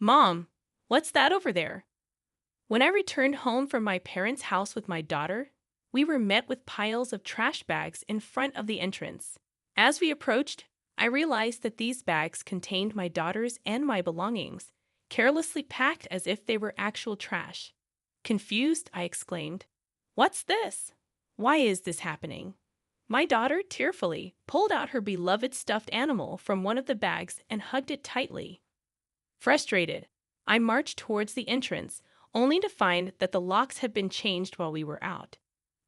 Mom, what's that over there? When I returned home from my parents' house with my daughter, we were met with piles of trash bags in front of the entrance. As we approached, I realized that these bags contained my daughter's and my belongings, carelessly packed as if they were actual trash. Confused, I exclaimed, "What's this? Why is this happening?" My daughter tearfully pulled out her beloved stuffed animal from one of the bags and hugged it tightly. Frustrated, I marched towards the entrance, only to find that the locks had been changed while we were out.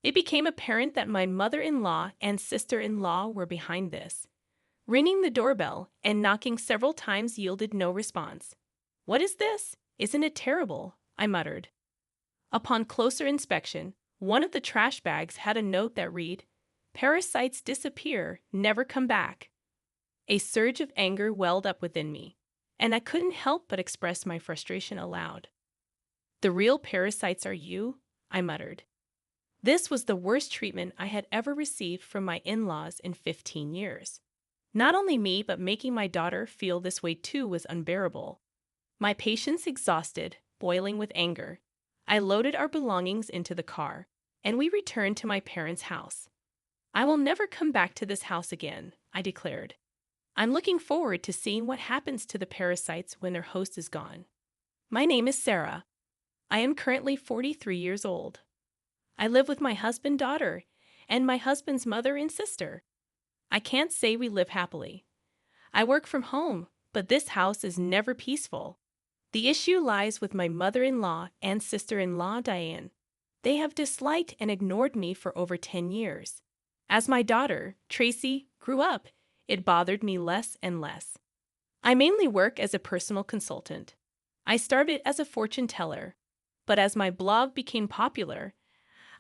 It became apparent that my mother-in-law and sister-in-law were behind this. Ringing the doorbell and knocking several times yielded no response. "What is this? Isn't it terrible?" I muttered. Upon closer inspection, one of the trash bags had a note that read, "Parasites disappear, never come back." A surge of anger welled up within me, and I couldn't help but express my frustration aloud. "The real parasites are you," I muttered. This was the worst treatment I had ever received from my in-laws in 15 years. Not only me, but making my daughter feel this way too was unbearable. My patience exhausted, boiling with anger, I loaded our belongings into the car, and we returned to my parents' house. "I will never come back to this house again," I declared. "I'm looking forward to seeing what happens to the parasites when their host is gone." My name is Sarah. I am currently 43 years old. I live with my husband, daughter, and my husband's mother and sister. I can't say we live happily. I work from home, but this house is never peaceful. The issue lies with my mother-in-law and sister-in-law, Diane. They have disliked and ignored me for over 10 years. As my daughter, Tracy, grew up, it bothered me less and less. I mainly work as a personal consultant. I started as a fortune teller, but as my blog became popular,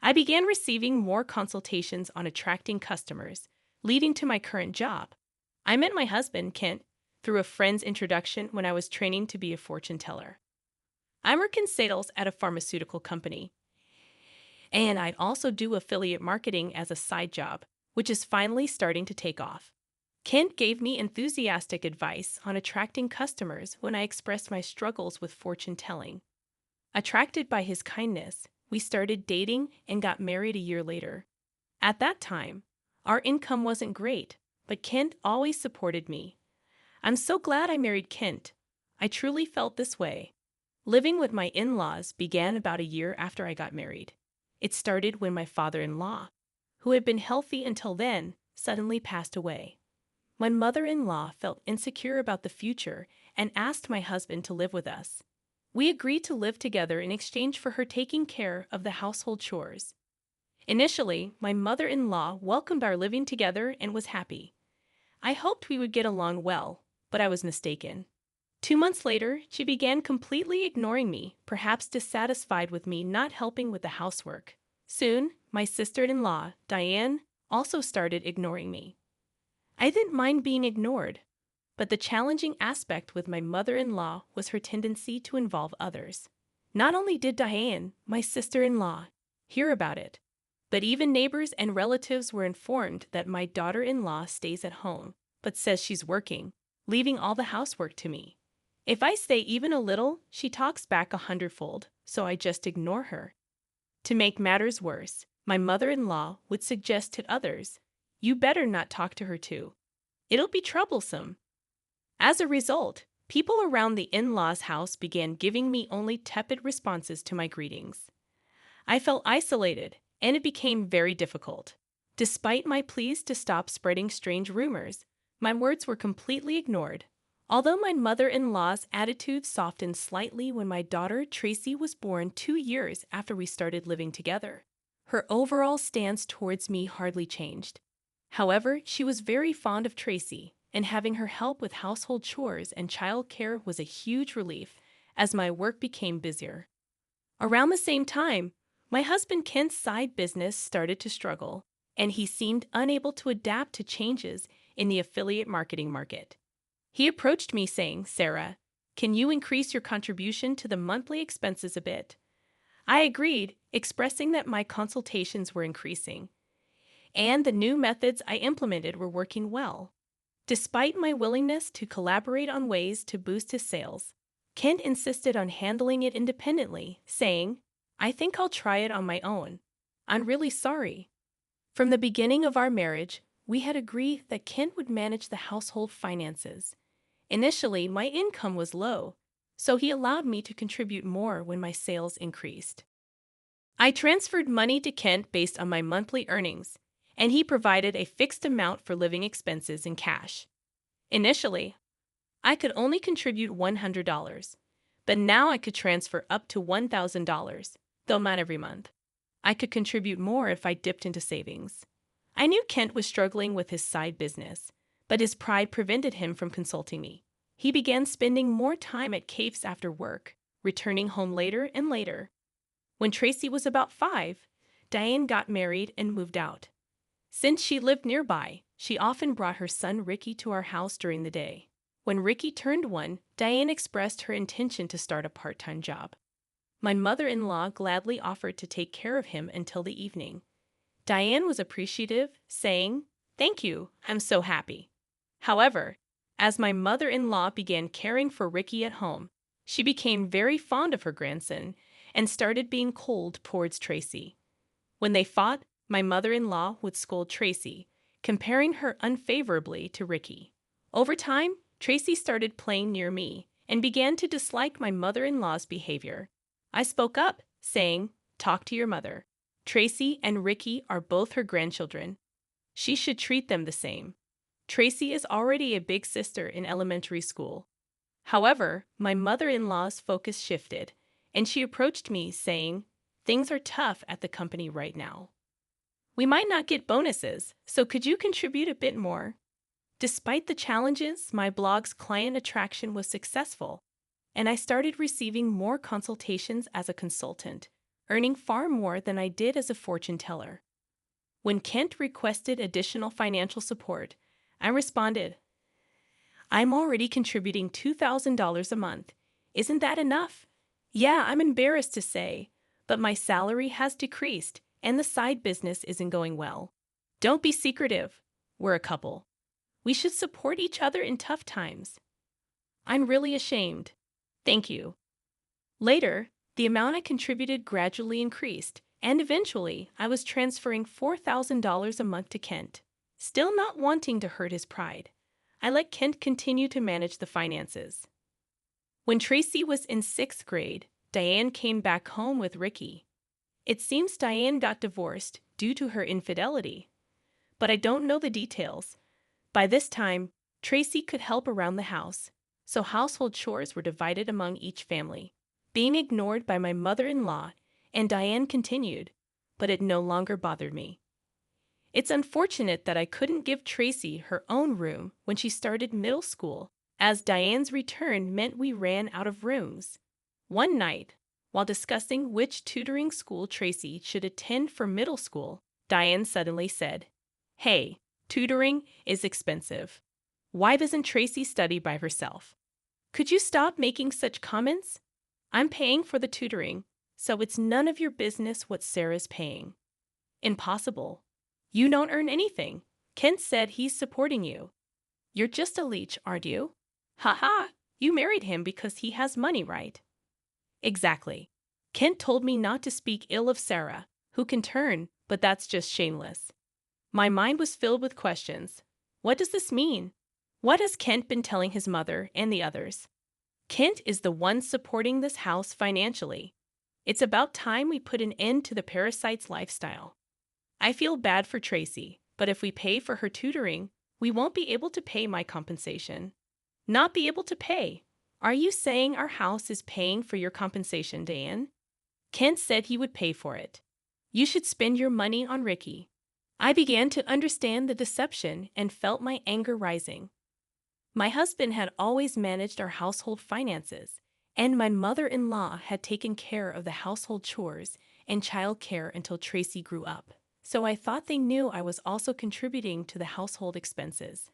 I began receiving more consultations on attracting customers, leading to my current job. I met my husband, Kent, through a friend's introduction when I was training to be a fortune teller. I work in sales at a pharmaceutical company, and I'd also do affiliate marketing as a side job, which is finally starting to take off. Kent gave me enthusiastic advice on attracting customers when I expressed my struggles with fortune telling. Attracted by his kindness, we started dating and got married a year later. At that time, our income wasn't great, but Kent always supported me. I'm so glad I married Kent. I truly felt this way. Living with my in-laws began about a year after I got married. It started when my father-in-law, who had been healthy until then, suddenly passed away. My mother-in-law felt insecure about the future and asked my husband to live with us. We agreed to live together in exchange for her taking care of the household chores. Initially, my mother-in-law welcomed our living together and was happy. I hoped we would get along well, but I was mistaken. 2 months later, she began completely ignoring me, perhaps dissatisfied with me not helping with the housework. Soon, my sister-in-law, Diane, also started ignoring me. I didn't mind being ignored, but the challenging aspect with my mother-in-law was her tendency to involve others. Not only did Diane, my sister-in-law, hear about it, but even neighbors and relatives were informed that my daughter-in-law stays at home, but says she's working, leaving all the housework to me. If I say even a little, she talks back 100-fold, so I just ignore her. To make matters worse, my mother-in-law would suggest to others, "You better not talk to her too. It'll be troublesome." As a result, people around the in-laws' house began giving me only tepid responses to my greetings. I felt isolated, and it became very difficult. Despite my pleas to stop spreading strange rumors, my words were completely ignored. Although my mother-in-law's attitude softened slightly when my daughter Tracy was born 2 years after we started living together, her overall stance towards me hardly changed. However, she was very fond of Tracy, and having her help with household chores and child care was a huge relief as my work became busier. Around the same time, my husband Kent's side business started to struggle, and he seemed unable to adapt to changes in the affiliate marketing market. He approached me saying, "Sarah, can you increase your contribution to the monthly expenses a bit?" I agreed, expressing that my consultations were increasing, and the new methods I implemented were working well. Despite my willingness to collaborate on ways to boost his sales, Kent insisted on handling it independently, saying, "I think I'll try it on my own. I'm really sorry." From the beginning of our marriage, we had agreed that Kent would manage the household finances. Initially, my income was low, so he allowed me to contribute more when my sales increased. I transferred money to Kent based on my monthly earnings, and he provided a fixed amount for living expenses in cash. Initially, I could only contribute $100, but now I could transfer up to $1,000, though not every month. I could contribute more if I dipped into savings. I knew Kent was struggling with his side business, but his pride prevented him from consulting me. He began spending more time at cafes after work, returning home later and later. When Tracy was about 5, Diane got married and moved out. Since she lived nearby, she often brought her son Ricky to our house during the day. When Ricky turned 1, Diane expressed her intention to start a part-time job. My mother-in-law gladly offered to take care of him until the evening. Diane was appreciative, saying, "Thank you, I'm so happy." However, as my mother-in-law began caring for Ricky at home, she became very fond of her grandson and started being cold towards Tracy. When they fought, my mother-in-law would scold Tracy, comparing her unfavorably to Ricky. Over time, Tracy started playing near me and began to dislike my mother-in-law's behavior. I spoke up, saying, "Talk to your mother. Tracy and Ricky are both her grandchildren. She should treat them the same. Tracy is already a big sister in elementary school." However, my mother-in-law's focus shifted, and she approached me saying, "Things are tough at the company right now. We might not get bonuses, so could you contribute a bit more?" Despite the challenges, my blog's client attraction was successful, and I started receiving more consultations as a consultant, earning far more than I did as a fortune teller. When Kent requested additional financial support, I responded, "I'm already contributing $2,000 a month. Isn't that enough?" "Yeah, I'm embarrassed to say, but my salary has decreased and the side business isn't going well." "Don't be secretive. We're a couple. We should support each other in tough times." "I'm really ashamed." "Thank you." Later, the amount I contributed gradually increased, and eventually I was transferring $4,000 a month to Kent. Still not wanting to hurt his pride, I let Kent continue to manage the finances. When Tracy was in 6th grade, Diane came back home with Ricky. It seems Diane got divorced due to her infidelity, but I don't know the details. By this time, Tracy could help around the house, so household chores were divided among each family, being ignored by my mother-in-law, and Diane continued, but it no longer bothered me. It's unfortunate that I couldn't give Tracy her own room when she started middle school, as Diane's return meant we ran out of rooms. One night, while discussing which tutoring school Tracy should attend for middle school, Diane suddenly said, "Hey, tutoring is expensive. Why doesn't Tracy study by herself? Could you stop making such comments? I'm paying for the tutoring, so it's none of your business what Sarah's paying." "Impossible. You don't earn anything. Kent said he's supporting you. You're just a leech, aren't you? Ha ha, you married him because he has money, right?" "Exactly. Kent told me not to speak ill of Sarah, who can turn, but that's just shameless." My mind was filled with questions. What does this mean? What has Kent been telling his mother and the others? Kent is the one supporting this house financially. It's about time we put an end to the parasite's lifestyle. I feel bad for Tracy, but if we pay for her tutoring, we won't be able to pay my compensation. Not be able to pay? Are you saying our house is paying for your compensation, Diane? Kent said he would pay for it. You should spend your money on Ricky. I began to understand the deception and felt my anger rising. My husband had always managed our household finances, and my mother-in-law had taken care of the household chores and child care until Tracy grew up. So I thought they knew I was also contributing to the household expenses.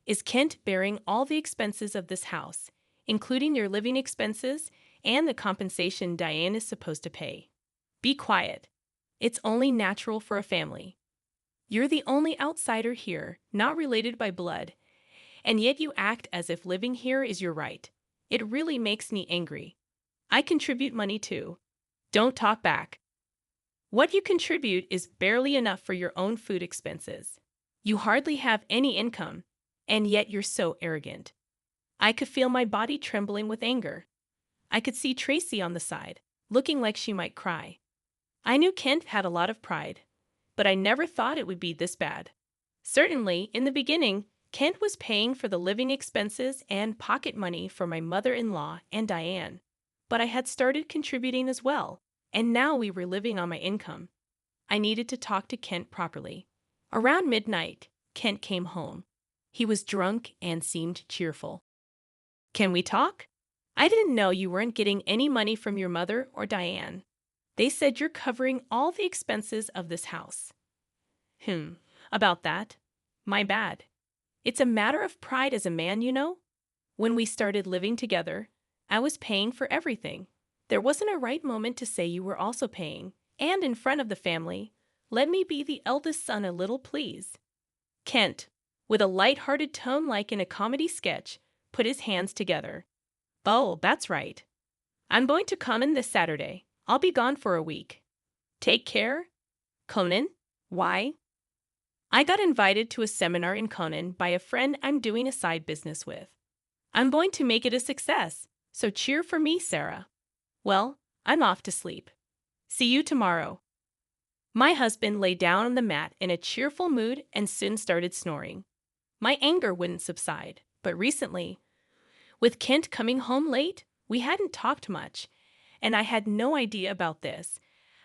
Is Kent bearing all the expenses of this house, including your living expenses and the compensation Diane is supposed to pay? Be quiet. It's only natural for a family. You're the only outsider here, not related by blood, and yet you act as if living here is your right. It really makes me angry. I contribute money too. Don't talk back. What you contribute is barely enough for your own food expenses. You hardly have any income, and yet you're so arrogant. I could feel my body trembling with anger. I could see Tracy on the side, looking like she might cry. I knew Kent had a lot of pride, but I never thought it would be this bad. Certainly, in the beginning, Kent was paying for the living expenses and pocket money for my mother-in-law and Diane. But I had started contributing as well, and now we were living on my income. I needed to talk to Kent properly. Around midnight, Kent came home. He was drunk and seemed cheerful. Can we talk? I didn't know you weren't getting any money from your mother or Diane. They said you're covering all the expenses of this house. About that. My bad. It's a matter of pride as a man, you know. When we started living together, I was paying for everything. There wasn't a right moment to say you were also paying, and in front of the family, let me be the eldest son a little, please. Kent, with a light-hearted tone like in a comedy sketch, put his hands together. Oh, that's right. I'm going to come in this Saturday. I'll be gone for a week. Take care. Conan? Why? I got invited to a seminar in Conan by a friend I'm doing a side business with. I'm going to make it a success, so cheer for me, Sarah. Well, I'm off to sleep. See you tomorrow. My husband lay down on the mat in a cheerful mood and soon started snoring. My anger wouldn't subside, but recently, with Kent coming home late, we hadn't talked much, and I had no idea about this.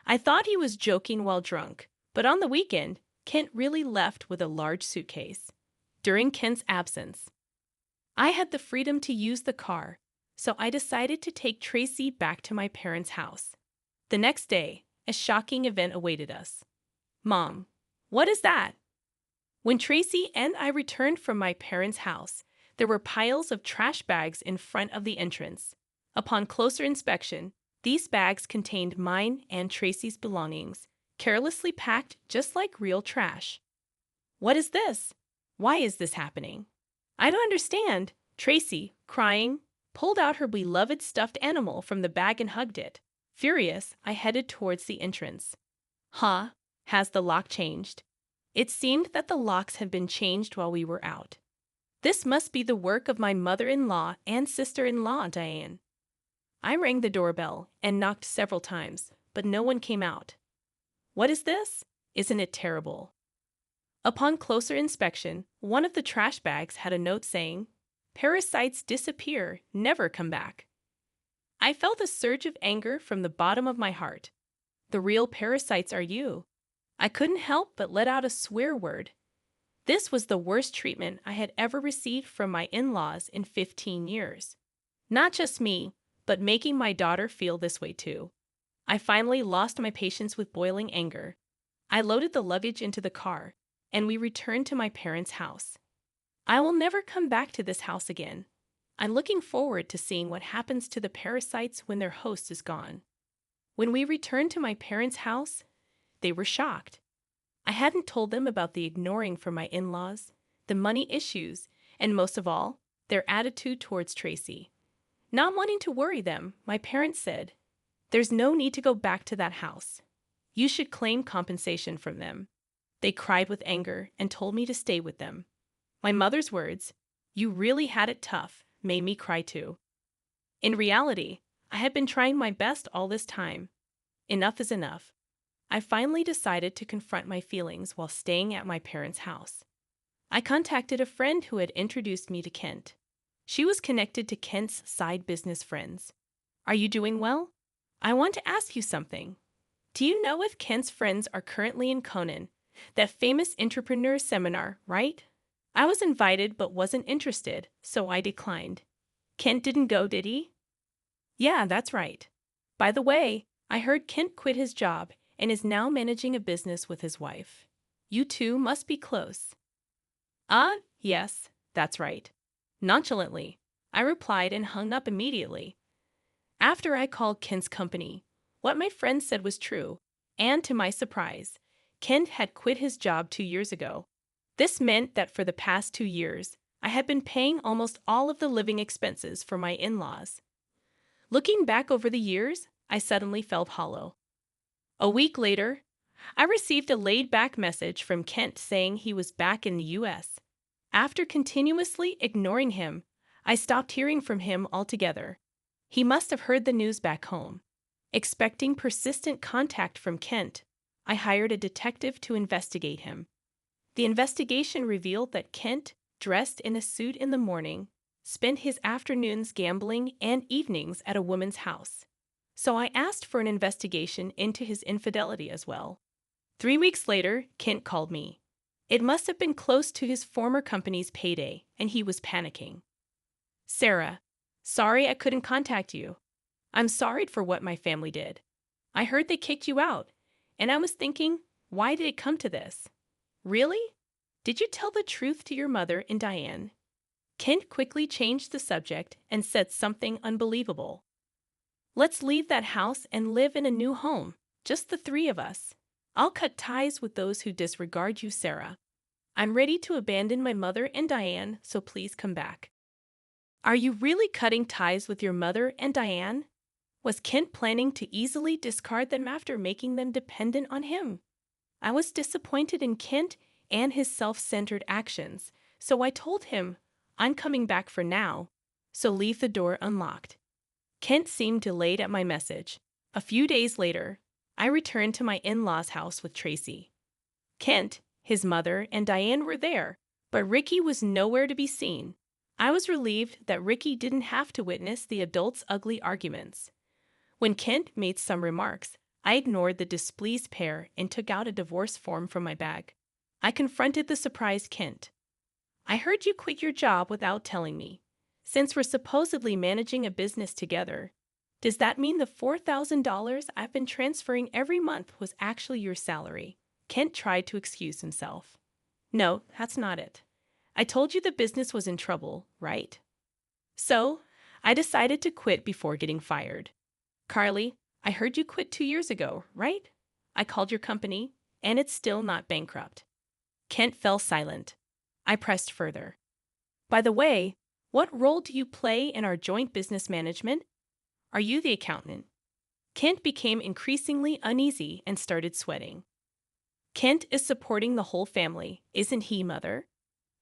I thought he was joking while drunk, but on the weekend, Kent really left with a large suitcase. During Kent's absence, I had the freedom to use the car, so I decided to take Tracy back to my parents' house. The next day, a shocking event awaited us. Mom, what is that? When Tracy and I returned from my parents' house, there were piles of trash bags in front of the entrance. Upon closer inspection, these bags contained mine and Tracy's belongings, carelessly packed just like real trash. What is this? Why is this happening? I don't understand. Tracy, crying, pulled out her beloved stuffed animal from the bag and hugged it. Furious, I headed towards the entrance. Has the lock changed? It seemed that the locks had been changed while we were out. This must be the work of my mother-in-law and sister-in-law, Diane. I rang the doorbell and knocked several times, but no one came out. What is this? Isn't it terrible? Upon closer inspection, one of the trash bags had a note saying, "Parasites disappear, never come back." I felt a surge of anger from the bottom of my heart. The real parasites are you. I couldn't help but let out a swear word. This was the worst treatment I had ever received from my in-laws in 15 years. Not just me, but making my daughter feel this way too. I finally lost my patience with boiling anger. I loaded the luggage into the car, and we returned to my parents' house. I will never come back to this house again. I'm looking forward to seeing what happens to the parasites when their host is gone. When we returned to my parents' house, they were shocked. I hadn't told them about the ignoring from my in-laws, the money issues, and most of all, their attitude towards Tracy. Not wanting to worry them, my parents said, "There's no need to go back to that house. You should claim compensation from them." They cried with anger and told me to stay with them. My mother's words, "You really had it tough," made me cry too. In reality, I had been trying my best all this time. Enough is enough. I finally decided to confront my feelings while staying at my parents' house. I contacted a friend who had introduced me to Kent. She was connected to Kent's side business friends. "Are you doing well? I want to ask you something. Do you know if Kent's friends are currently in Conan, that famous entrepreneur seminar, right? I was invited but wasn't interested, so I declined." "Kent didn't go, did he?" "Yeah, that's right. By the way, I heard Kent quit his job and is now managing a business with his wife. You two must be close." Yes, that's right." Nonchalantly, I replied and hung up immediately. After I called Kent's company, what my friend said was true, and to my surprise, Kent had quit his job 2 years ago. This meant that for the past 2 years, I had been paying almost all of the living expenses for my in-laws. Looking back over the years, I suddenly felt hollow. A week later, I received a laid-back message from Kent saying he was back in the US. After continuously ignoring him, I stopped hearing from him altogether. He must have heard the news back home. Expecting persistent contact from Kent, I hired a detective to investigate him. The investigation revealed that Kent, dressed in a suit in the morning, spent his afternoons gambling and evenings at a woman's house. So I asked for an investigation into his infidelity as well. 3 weeks later, Kent called me. It must have been close to his former company's payday, and he was panicking. "Sarah, sorry I couldn't contact you. I'm sorry for what my family did. I heard they kicked you out, and I was thinking, why did it come to this? Really? Did you tell the truth to your mother and Diane?" Kent quickly changed the subject and said something unbelievable. "Let's leave that house and live in a new home, just the three of us. I'll cut ties with those who disregard you, Sarah. I'm ready to abandon my mother and Diane, so please come back." Are you really cutting ties with your mother and Diane? Was Kent planning to easily discard them after making them dependent on him? I was disappointed in Kent and his self-centered actions, so I told him, "I'm coming back for now, so leave the door unlocked." Kent seemed delayed at my message. A few days later, I returned to my in-laws' house with Tracy. Kent, his mother, and Diane were there, but Ricky was nowhere to be seen. I was relieved that Ricky didn't have to witness the adults' ugly arguments. When Kent made some remarks, I ignored the displeased pair and took out a divorce form from my bag. I confronted the surprised Kent. "I heard you quit your job without telling me. Since we're supposedly managing a business together, does that mean the $4,000 I've been transferring every month was actually your salary?" Kent tried to excuse himself. "No, that's not it. I told you the business was in trouble, right? So, I decided to quit before getting fired. Carly, I heard you quit 2 years ago, right? I called your company, and it's still not bankrupt." Kent fell silent. I pressed further. "By the way, what role do you play in our joint business management? Are you the accountant?" Kent became increasingly uneasy and started sweating. "Kent is supporting the whole family, isn't he, Mother?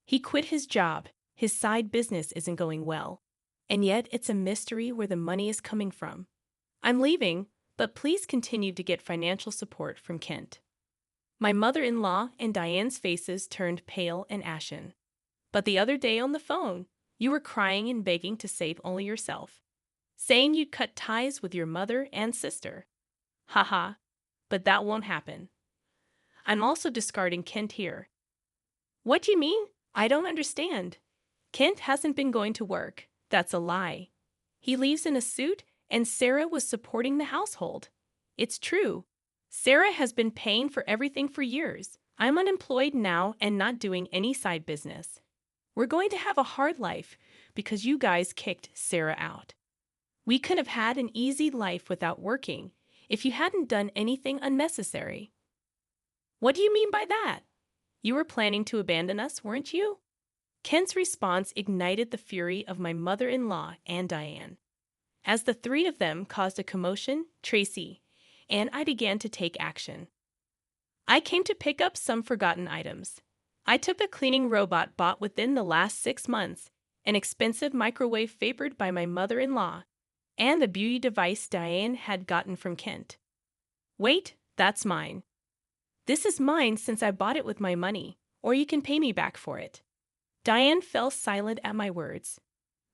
He quit his job, his side business isn't going well, and yet it's a mystery where the money is coming from. I'm leaving, but please continue to get financial support from Kent." My mother-in-law and Diane's faces turned pale and ashen. "But the other day on the phone, you were crying and begging to save only yourself, saying you'd cut ties with your mother and sister." "Haha, but that won't happen. I'm also discarding Kent here." "What do you mean? I don't understand." "Kent hasn't been going to work. That's a lie. He leaves in a suit, and Sarah was supporting the household. It's true. Sarah has been paying for everything for years. I'm unemployed now and not doing any side business. We're going to have a hard life because you guys kicked Sarah out. We could have had an easy life without working if you hadn't done anything unnecessary." "What do you mean by that? You were planning to abandon us, weren't you?" Kent's response ignited the fury of my mother-in-law and Diane. As the three of them caused a commotion, Tracy and I began to take action. I came to pick up some forgotten items. I took a cleaning robot bought within the last 6 months, an expensive microwave favored by my mother-in-law, and the beauty device Diane had gotten from Kent. "Wait, that's mine. This is mine since I bought it with my money, or you can pay me back for it." Diane fell silent at my words.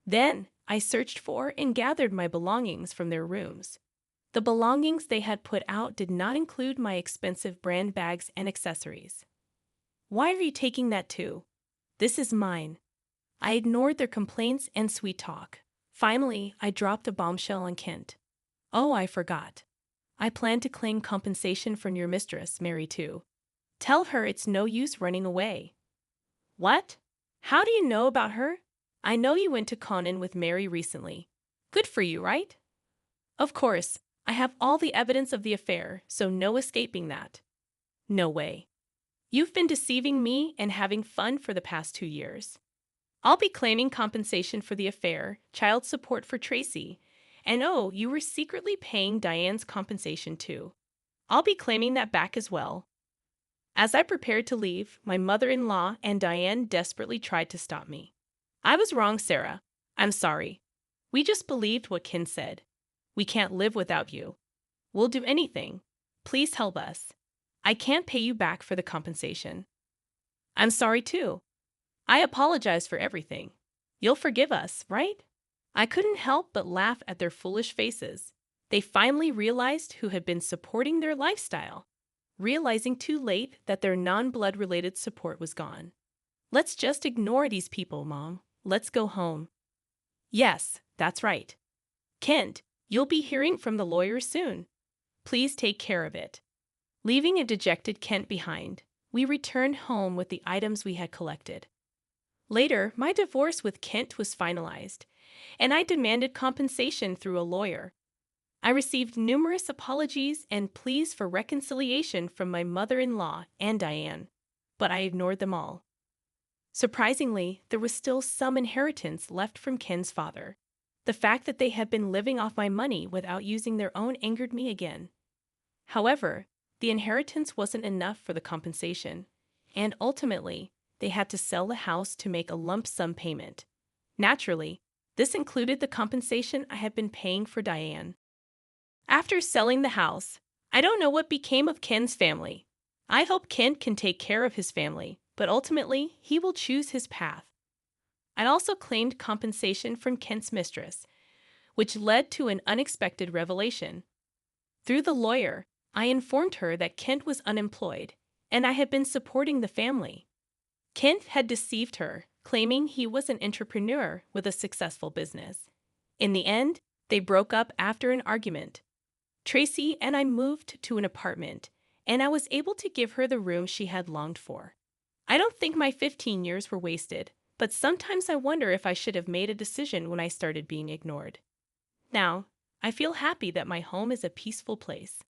Then I searched for and gathered my belongings from their rooms. The belongings they had put out did not include my expensive brand bags and accessories. "Why are you taking that too? This is mine." I ignored their complaints and sweet talk. Finally, I dropped a bombshell on Kent. "Oh, I forgot. I plan to claim compensation from your mistress, Mary, too. Tell her it's no use running away." "What? How do you know about her?" "I know you went to Conan with Mary recently. Good for you, right?" "Of course. I have all the evidence of the affair, so no escaping that." "No way. You've been deceiving me and having fun for the past 2 years." I'll be claiming compensation for the affair, child support for Tracy, and oh, you were secretly paying Diane's compensation too. I'll be claiming that back as well. As I prepared to leave, my mother-in-law and Diane desperately tried to stop me. I was wrong, Sarah. I'm sorry. We just believed what Ken said. We can't live without you. We'll do anything. Please help us. I can't pay you back for the compensation. I'm sorry too. I apologize for everything. You'll forgive us, right? I couldn't help but laugh at their foolish faces. They finally realized who had been supporting their lifestyle, realizing too late that their non-blood related support was gone. Let's just ignore these people, Mom. Let's go home. Yes, that's right. Kent, you'll be hearing from the lawyer soon. Please take care of it. Leaving a dejected Kent behind, we returned home with the items we had collected. Later, my divorce with Kent was finalized, and I demanded compensation through a lawyer. I received numerous apologies and pleas for reconciliation from my mother-in-law and Diane, but I ignored them all. Surprisingly, there was still some inheritance left from Ken's father. The fact that they had been living off my money without using their own angered me again. However, the inheritance wasn't enough for the compensation, and ultimately, they had to sell the house to make a lump sum payment. Naturally, this included the compensation I had been paying for Diane. After selling the house, I don't know what became of Ken's family. I hope Ken can take care of his family, but ultimately, he will choose his path. I also claimed compensation from Kent's mistress, which led to an unexpected revelation. Through the lawyer, I informed her that Kent was unemployed, and I had been supporting the family. Kent had deceived her, claiming he was an entrepreneur with a successful business. In the end, they broke up after an argument. Tracy and I moved to an apartment, and I was able to give her the room she had longed for. I don't think my 15 years were wasted, but sometimes I wonder if I should have made a decision when I started being ignored. Now, I feel happy that my home is a peaceful place.